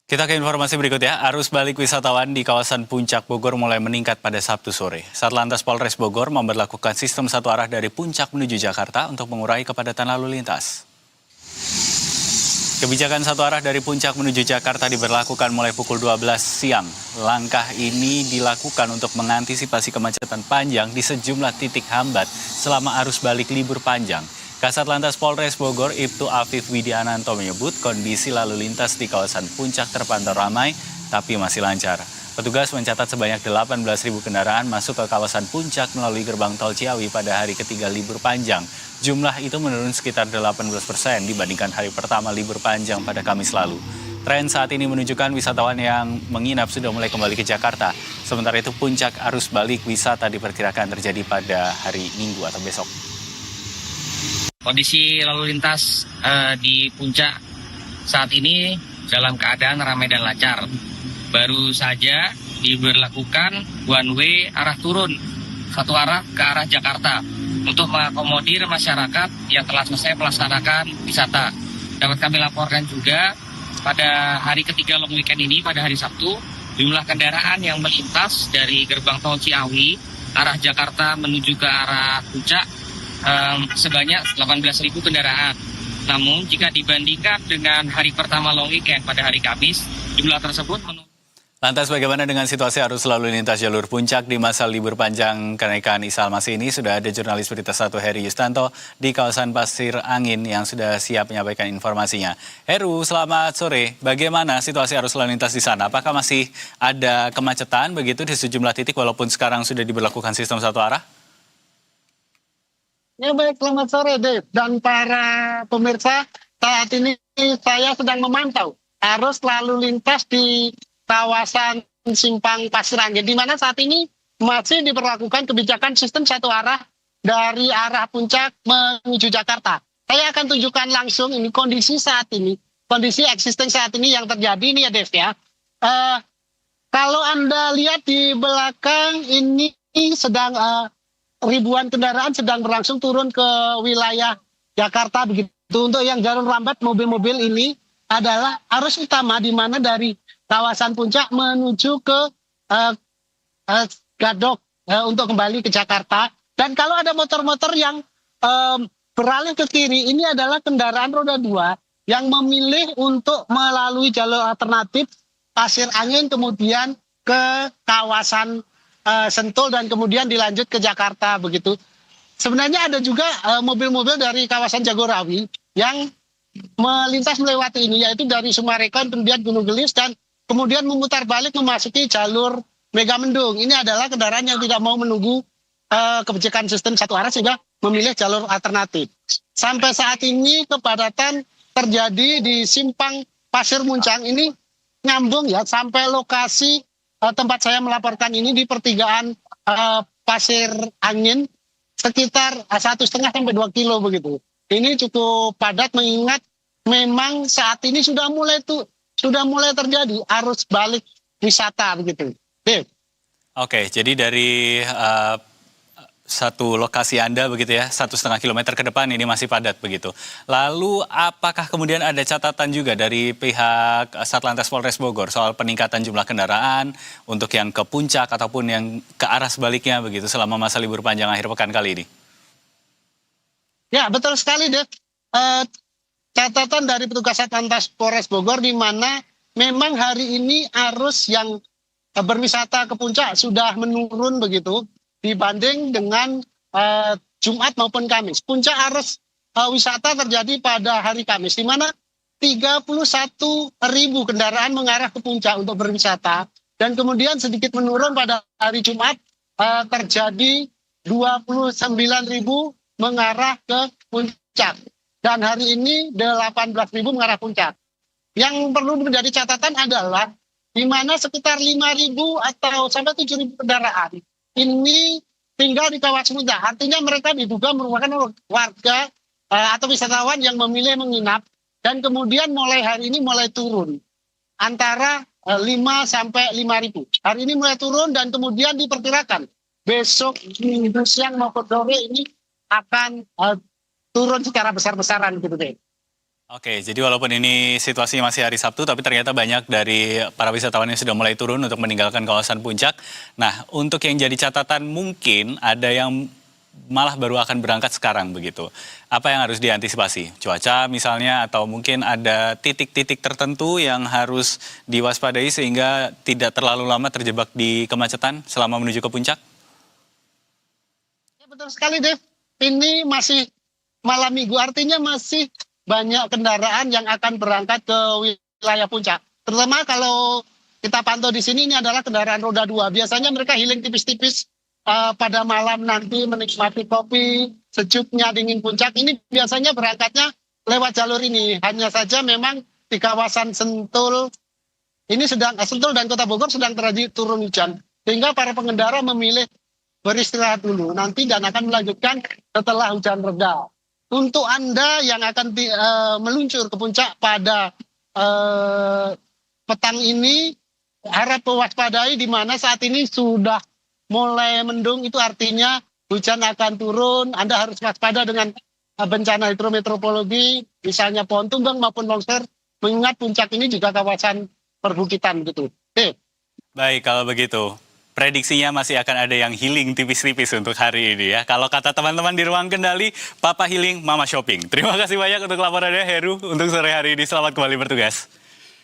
Kita ke informasi berikut ya. Arus balik wisatawan di kawasan Puncak Bogor mulai meningkat pada Sabtu sore. Satlantas Polres Bogor memberlakukan sistem satu arah dari Puncak menuju Jakarta untuk mengurai kepadatan lalu lintas. Kebijakan satu arah dari Puncak menuju Jakarta diberlakukan mulai pukul 12 siang. Langkah ini dilakukan untuk mengantisipasi kemacetan panjang di sejumlah titik hambat selama arus balik libur panjang. Kasat Lantas Polres Bogor, Ibtu Afif Widiananto menyebut kondisi lalu lintas di kawasan Puncak terpantau ramai, tapi masih lancar. Petugas mencatat sebanyak 18.000 kendaraan masuk ke kawasan Puncak melalui gerbang tol Ciawi pada hari ketiga libur panjang. Jumlah itu menurun sekitar 18% dibandingkan hari pertama libur panjang pada Kamis lalu. Tren saat ini menunjukkan wisatawan yang menginap sudah mulai kembali ke Jakarta. Sementara itu puncak arus balik wisata diperkirakan terjadi pada hari Minggu atau besok. Kondisi lalu lintas di puncak saat ini dalam keadaan ramai dan lancar. Baru saja diberlakukan one way arah turun, satu arah ke arah Jakarta untuk mengakomodir masyarakat yang telah selesai melaksanakan wisata. Dapat kami laporkan juga pada hari ketiga long weekend ini, pada hari Sabtu, jumlah kendaraan yang melintas dari gerbang tol Ciawi arah Jakarta menuju ke arah puncak sebanyak 18.000 kendaraan. Namun jika dibandingkan dengan hari pertama long weekend pada hari Kamis, jumlah tersebut menurun. Lantas bagaimana dengan situasi arus lalu lintas jalur puncak di masa libur panjang kenaikan Isa Al-Masih ini? Sudah ada jurnalis Berita 1 Heri Yustanto di kawasan Pasir Angin yang sudah siap menyampaikan informasinya. Heru, selamat sore. Bagaimana situasi arus lalu lintas di sana? Apakah masih ada kemacetan begitu di sejumlah titik walaupun sekarang sudah diberlakukan sistem satu arah? Ya baik, selamat sore Dave dan para pemirsa. Saat ini saya sedang memantau arus lalu lintas di kawasan Simpang Pasir Angin, di mana saat ini masih diberlakukan kebijakan sistem satu arah dari arah puncak menuju Jakarta. Saya akan tunjukkan langsung ini kondisi saat ini, kondisi existing saat ini yang terjadi ini ya Dave ya. Kalau Anda lihat di belakang ini sedang ribuan kendaraan sedang berlangsung turun ke wilayah Jakarta begitu. Untuk yang jalur lambat mobil-mobil ini adalah arus utama di mana dari kawasan puncak menuju ke Gadok untuk kembali ke Jakarta. Dan kalau ada motor-motor yang beralih ke kiri, ini adalah kendaraan roda 2 yang memilih untuk melalui jalur alternatif Pasir Angin kemudian ke kawasan Sentul dan kemudian dilanjut ke Jakarta begitu. Sebenarnya ada juga mobil-mobil dari kawasan Jagorawi yang melintas melewati ini, yaitu dari Sumarekon kemudian Gunung Gelis dan kemudian memutar balik memasuki jalur Megamendung. Ini adalah kendaraan yang tidak mau menunggu kebijakan sistem satu arah sehingga memilih jalur alternatif. Sampai saat ini kepadatan terjadi di Simpang Pasir Muncang ini nyambung ya sampai lokasi tempat saya melaporkan ini di pertigaan Pasir Angin sekitar 1,5 sampai 2 kilo begitu. Ini cukup padat mengingat memang saat ini sudah mulai terjadi arus balik wisata begitu. Oke, jadi dari satu lokasi Anda begitu ya, 1,5 kilometer ke depan ini masih padat begitu. Lalu apakah kemudian ada catatan juga dari pihak Satlantas Polres Bogor soal peningkatan jumlah kendaraan untuk yang ke puncak ataupun yang ke arah sebaliknya begitu selama masa libur panjang akhir pekan kali ini? Ya betul sekali deh. Catatan dari petugas Satlantas Polres Bogor di mana memang hari ini arus yang berwisata ke puncak sudah menurun begitu dibanding dengan Jumat maupun Kamis. Puncak arus wisata terjadi pada hari Kamis, di mana 31.000 kendaraan mengarah ke puncak untuk berwisata, dan kemudian sedikit menurun pada hari Jumat terjadi 29.000 mengarah ke puncak, dan hari ini 18.000 mengarah puncak. Yang perlu menjadi catatan adalah di mana sekitar 5.000 atau sampai 7.000 kendaraan ini tinggal di kawasan puncak. Artinya mereka diduga merupakan warga atau wisatawan yang memilih menginap dan kemudian mulai hari ini mulai turun antara 5 sampai 5.000. Hari ini mulai turun dan kemudian diperkirakan besok minggu siang maupun sore ini akan turun secara besar-besaran gitu deh. Oke, jadi walaupun ini situasinya masih hari Sabtu, tapi ternyata banyak dari para wisatawan yang sudah mulai turun untuk meninggalkan kawasan puncak. Nah, untuk yang jadi catatan mungkin ada yang malah baru akan berangkat sekarang begitu. Apa yang harus diantisipasi? Cuaca misalnya, atau mungkin ada titik-titik tertentu yang harus diwaspadai sehingga tidak terlalu lama terjebak di kemacetan selama menuju ke puncak? Ya, betul sekali, Dev. Ini masih malam minggu, artinya masih banyak kendaraan yang akan berangkat ke wilayah puncak. Terutama kalau kita pantau di sini, ini adalah kendaraan roda 2. Biasanya mereka healing tipis-tipis pada malam nanti menikmati kopi, sejuknya dingin puncak. Ini biasanya berangkatnya lewat jalur ini. Hanya saja memang di kawasan Sentul, ini Sentul dan Kota Bogor sedang terjadi turun hujan. Sehingga para pengendara memilih beristirahat dulu nanti dan akan melanjutkan setelah hujan reda. Untuk Anda yang akan meluncur ke puncak pada petang ini, harap mewaspadai di mana saat ini sudah mulai mendung, itu artinya hujan akan turun. Anda harus waspada dengan bencana hidrometeorologi, misalnya pohon tumbang maupun longsor, mengingat puncak ini juga kawasan perbukitan gitu. Baik, kalau begitu. Prediksinya masih akan ada yang healing tipis-tipis untuk hari ini ya. Kalau kata teman-teman di ruang kendali, Papa Healing, Mama Shopping. Terima kasih banyak untuk laporannya Heru untuk sore hari ini. Selamat kembali bertugas.